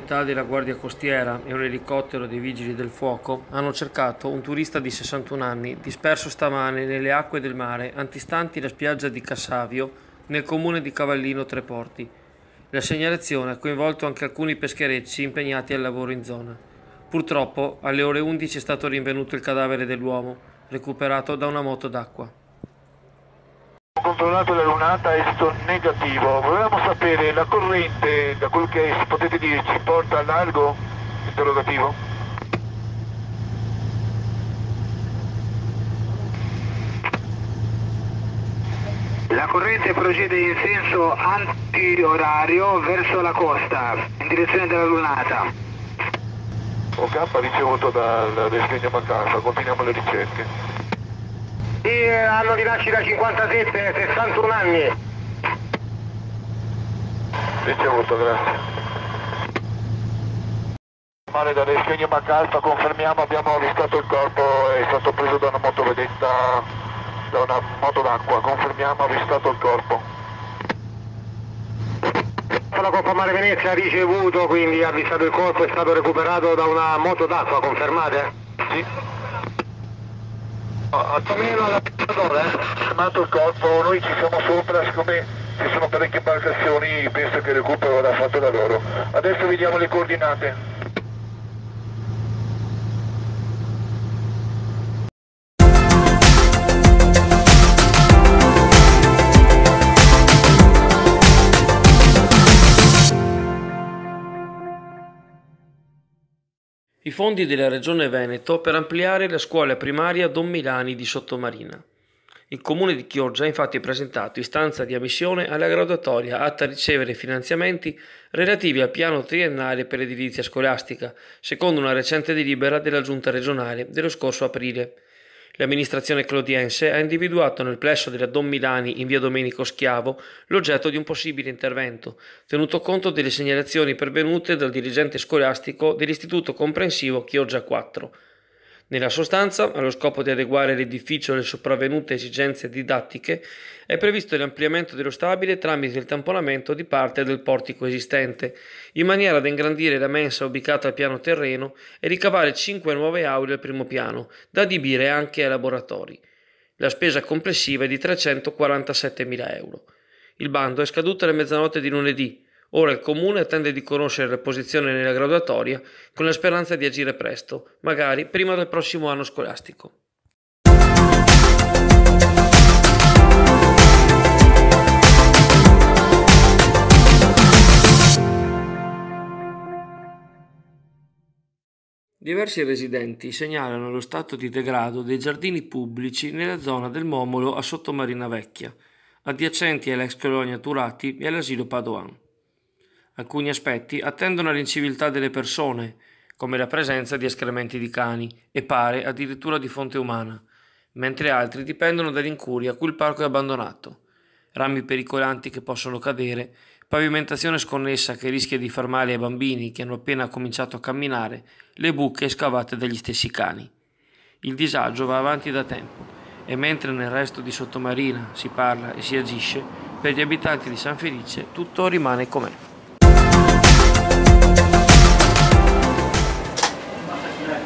unità della Guardia Costiera e un elicottero dei Vigili del Fuoco hanno cercato un turista di 61 anni disperso stamane nelle acque del mare antistanti la spiaggia di Cassavio nel comune di Cavallino Tre Porti. La segnalazione ha coinvolto anche alcuni pescherecci impegnati al lavoro in zona. Purtroppo alle ore 11 è stato rinvenuto il cadavere dell'uomo, recuperato da una moto d'acqua. Controllato la lunata, esito negativo. Volevamo sapere la corrente, da quello che potete dire, ci porta a largo? Interrogativo. La corrente procede in senso antiorario verso la costa, in direzione della lunata. OK, ricevuto dal Desegno Macalfa, continuiamo le ricerche. Anno di nascita 57, 61 anni. Ricevuto, grazie. Mare da Desegno Macalfa, confermiamo, abbiamo avvistato il corpo, è stato preso da una motovedetta, da una moto d'acqua, confermiamo, avvistato il corpo. La Coppa Mare Venezia ha ricevuto, quindi ha avvistato il corpo, è stato recuperato da una moto d'acqua, confermate? Sì. Attomino all'attivatore, fermato il corpo, noi ci siamo sopra, siccome ci sono parecchie imbarcazioni, penso che il recupero verrà fatto da loro. Adesso vediamo le coordinate. I fondi della Regione Veneto per ampliare la scuola primaria Don Milani di Sottomarina. Il comune di Chioggia ha infatti presentato istanza di ammissione alla graduatoria atta a ricevere finanziamenti relativi al piano triennale per l'edilizia scolastica, secondo una recente delibera della Giunta regionale dello scorso aprile. L'amministrazione clodiense ha individuato nel plesso della Don Milani in via Domenico Schiavo l'oggetto di un possibile intervento, tenuto conto delle segnalazioni pervenute dal dirigente scolastico dell'Istituto Comprensivo Chioggia 4. Nella sostanza, allo scopo di adeguare l'edificio alle sopravvenute esigenze didattiche, è previsto l'ampliamento dello stabile tramite il tamponamento di parte del portico esistente, in maniera da ingrandire la mensa ubicata al piano terreno e ricavare 5 nuove aule al primo piano, da adibire anche ai laboratori. La spesa complessiva è di 347.000 euro. Il bando è scaduto alle mezzanotte di lunedì. Ora il Comune attende di conoscere la posizione nella graduatoria con la speranza di agire presto, magari prima del prossimo anno scolastico. Diversi residenti segnalano lo stato di degrado dei giardini pubblici nella zona del Momolo a Sottomarina Vecchia, adiacenti all'ex colonia Turati e all'asilo Padoan. Alcuni aspetti attendono all'inciviltà delle persone, come la presenza di escrementi di cani e pare addirittura di fonte umana, mentre altri dipendono dall'incuria a cui il parco è abbandonato. Rami pericolanti che possono cadere, pavimentazione sconnessa che rischia di far male ai bambini che hanno appena cominciato a camminare, le buche scavate dagli stessi cani. Il disagio va avanti da tempo e mentre nel resto di Sottomarina si parla e si agisce, per gli abitanti di San Felice tutto rimane com'è.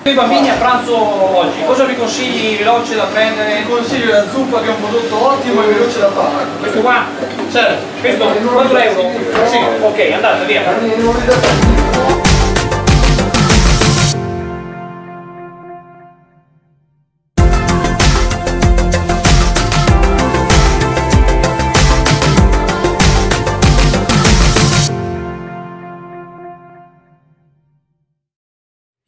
I bambini a pranzo oggi, cosa vi consigli veloce da prendere? Vi consiglio la zuppa che è un prodotto ottimo e veloce da fare. Questo qua? Certo. Questo 4 euro? Sì. Ok, andate via.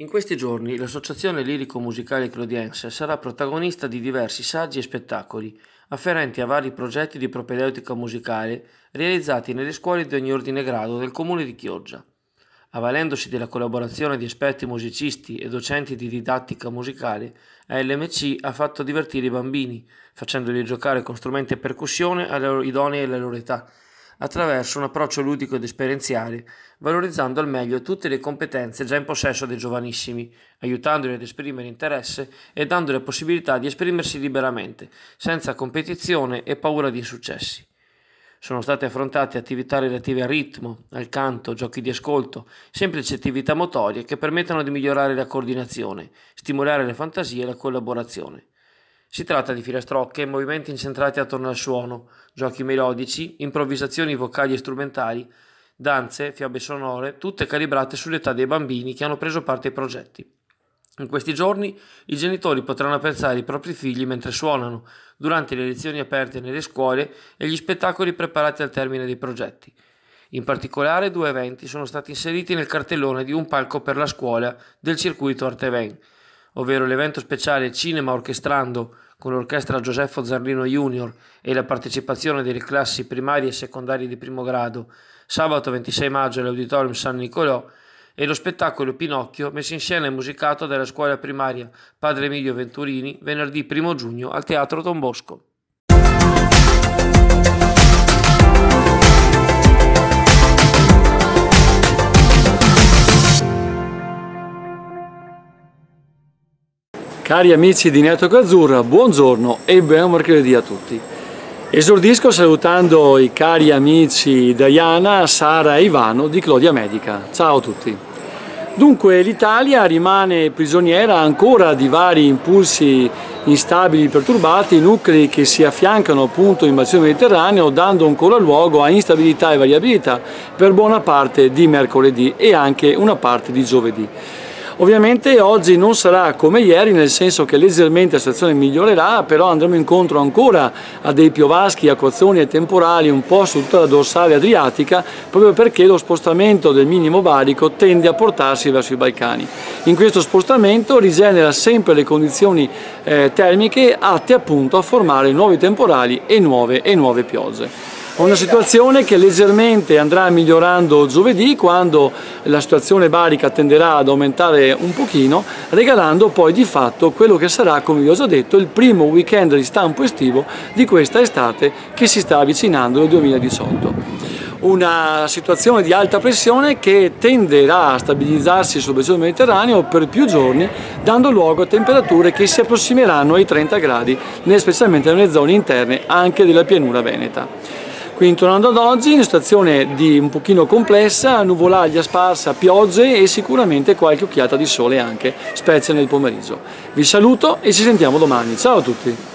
In questi giorni l'associazione lirico-musicale clodiense sarà protagonista di diversi saggi e spettacoli afferenti a vari progetti di propedeutica musicale realizzati nelle scuole di ogni ordine e grado del comune di Chioggia. Avvalendosi della collaborazione di esperti musicisti e docenti di didattica musicale, ALMC ha fatto divertire i bambini, facendoli giocare con strumenti a percussione idonei alla loro età, attraverso un approccio ludico ed esperienziale, valorizzando al meglio tutte le competenze già in possesso dei giovanissimi, aiutandoli ad esprimere interesse e dando la possibilità di esprimersi liberamente, senza competizione e paura di insuccessi. Sono state affrontate attività relative al ritmo, al canto, giochi di ascolto, semplici attività motorie che permettono di migliorare la coordinazione, stimolare la fantasia e la collaborazione. Si tratta di filastrocche e movimenti incentrati attorno al suono, giochi melodici, improvvisazioni vocali e strumentali, danze, fiabe sonore, tutte calibrate sull'età dei bambini che hanno preso parte ai progetti. In questi giorni i genitori potranno apprezzare i propri figli mentre suonano, durante le lezioni aperte nelle scuole e gli spettacoli preparati al termine dei progetti. In particolare 2 eventi sono stati inseriti nel cartellone di Un palco per la scuola del circuito Arteven, ovvero l'evento speciale Cinema Orchestrando con l'orchestra Gioseffo Zarlino Junior e la partecipazione delle classi primarie e secondarie di primo grado, sabato 26 maggio all'Auditorium San Nicolò, e lo spettacolo Pinocchio messo in scena e musicato dalla scuola primaria Padre Emilio Venturini venerdì 1 giugno al Teatro Don Bosco. Cari amici di Network Azzurra, buongiorno e buon mercoledì a tutti. Esordisco salutando i cari amici Diana, Sara e Ivano di Clodia Medica. Ciao a tutti. Dunque l'Italia rimane prigioniera ancora di vari impulsi instabili, perturbati, nuclei che si affiancano appunto in bacino mediterraneo, dando ancora luogo a instabilità e variabilità per buona parte di mercoledì e anche una parte di giovedì. Ovviamente oggi non sarà come ieri, nel senso che leggermente la situazione migliorerà, però andremo incontro ancora a dei piovaschi, acquazzoni e temporali un po' su tutta la dorsale adriatica, proprio perché lo spostamento del minimo barico tende a portarsi verso i Balcani. In questo spostamento rigenera sempre le condizioni termiche atte appunto a formare nuovi temporali e nuove piogge. Una situazione che leggermente andrà migliorando giovedì, quando la situazione barica tenderà ad aumentare un pochino, regalando poi di fatto quello che sarà, come vi ho già detto, il primo weekend di stampo estivo di questa estate che si sta avvicinando nel 2018. Una situazione di alta pressione che tenderà a stabilizzarsi sul bacino mediterraneo per più giorni, dando luogo a temperature che si approssimeranno ai 30 gradi, specialmente nelle zone interne anche della pianura veneta. Quindi tornando ad oggi, una situazione un pochino complessa, nuvolaglia sparsa, piogge e sicuramente qualche occhiata di sole anche, specie nel pomeriggio. Vi saluto e ci sentiamo domani. Ciao a tutti!